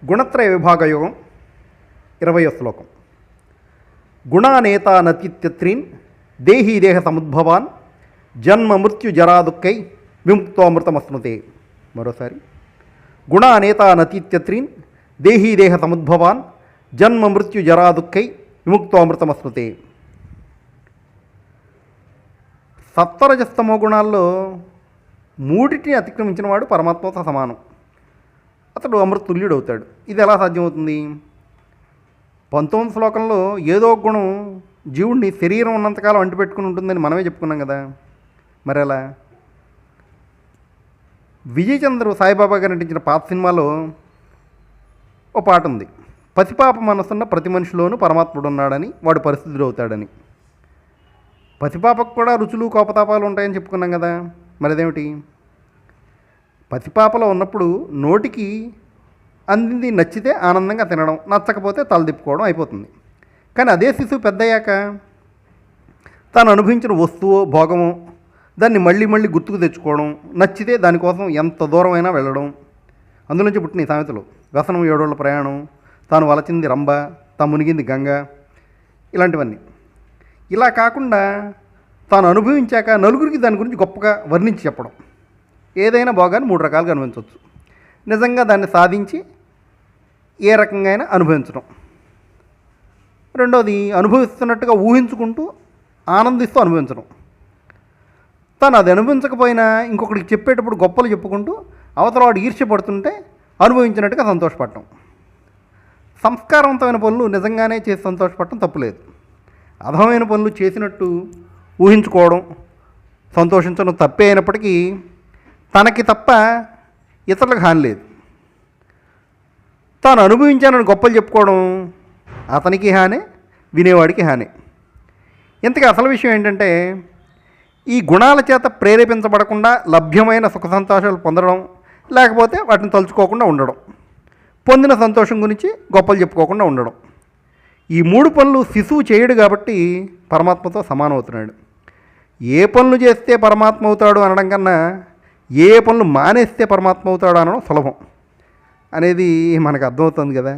గుణత్రయ విభాగయోగం 20వ శ్లోకం. గుణానేతా నతిత్యత్రీన్ దేహీ దేహ సముద్భవాన్ జన్మ మృత్యు జరాదుఃఖై విముక్తోమృతమశ్నుతే. మరోసారి, గుణానేతా నతిత్యత్రీన్ దేహీ దేహ సముద్భవాన్ జన్మ మృత్యు జరాదుఃఖై విముక్తోమృతమశ్నుతే. సత్వరజస్తమో గుణాల్లో మూడిటిని అతిక్రమించిన వాడు పరమాత్మతో సమానం. అతడు అమృతుల్యుడు అవుతాడు. ఇది ఎలా సాధ్యమవుతుంది? 19వ శ్లోకంలో ఏదో గుణం జీవుడిని శరీరం ఉన్నంతకాలం అంటిపెట్టుకుని ఉంటుందని మనమే చెప్పుకున్నాం కదా. మరి ఎలా? విజయ్ చంద్ర సాయిబాబా గారు నటించిన పాత సినిమాలో ఓ పాట ఉంది. పసిపాప మనసున్న ప్రతి మనిషిలోనూ పరమాత్ముడు ఉన్నాడని, వాడు పరిస్థితుడు అవుతాడని. పసిపాపకు కూడా రుచులు కోపతాపాలు ఉంటాయని చెప్పుకున్నాం కదా. మరి అదేమిటి? పసిపాపలో ఉన్నప్పుడు నోటికి అందింది నచ్చితే ఆనందంగా తినడం, నచ్చకపోతే తలదిప్పుకోవడం అయిపోతుంది. కానీ అదే శిశువు పెద్దయ్యాక తాను అనుభవించిన వస్తువు భోగము దాన్ని మళ్ళీ మళ్ళీ గుర్తుకు తెచ్చుకోవడం, నచ్చితే దానికోసం ఎంత దూరమైనా వెళ్ళడం. అందులోంచి పుట్టిన ఈ సామెతలు: వ్యసనం 7 రోజుల ప్రయాణం, తాను వలచింది రంభ, తాను మునిగింది గంగ, ఇలాంటివన్నీ. ఇలా కాకుండా తాను అనుభవించాక నలుగురికి దాని గురించి గొప్పగా వర్ణించి చెప్పడం. ఏదైనా భోగాన్ని 3 రకాలుగా అనుభవించవచ్చు. నిజంగా దాన్ని సాధించి ఏ రకంగా అయినా అనుభవించడం. రెండవది, అనుభవిస్తున్నట్టుగా ఊహించుకుంటూ ఆనందిస్తూ అనుభవించడం. తాను అది అనుభవించకపోయినా ఇంకొకటికి చెప్పేటప్పుడు గొప్పలు చెప్పుకుంటూ అవతల వాడు ఈర్ష్యపడుతుంటే అనుభవించినట్టుగా సంతోషపడటం. సంస్కారవంతమైన పనులు నిజంగానే చేసి సంతోషపడటం తప్పులేదు. అధమైన పనులు చేసినట్టు ఊహించుకోవడం, సంతోషించడం తప్పే అయినప్పటికీ తనకి తప్ప ఇతరులకు హాని లేదు. తాను అనుభవించానని గొప్పలు చెప్పుకోవడం అతనికి హానే, వినేవాడికి హానే. ఇంతకీ అసలు విషయం ఏంటంటే, ఈ గుణాల చేత ప్రేరేపించబడకుండా లభ్యమైన సుఖ సంతోషాలు పొందడం, లేకపోతే వాటిని తలుచుకోకుండా ఉండడం, పొందిన సంతోషం గురించి గొప్పలు చెప్పుకోకుండా ఉండడం. ఈ 3 పనులు శిశువు చేయడు కాబట్టి పరమాత్మతో సమానం అవుతున్నాడు. ఏ పనులు చేస్తే పరమాత్మ అవుతాడు అనడం కన్నా ఏ పనులు మానేస్తే పరమాత్మ అవుతాడు అనడం సులభం అనేది మనకు అర్థమవుతుంది కదా.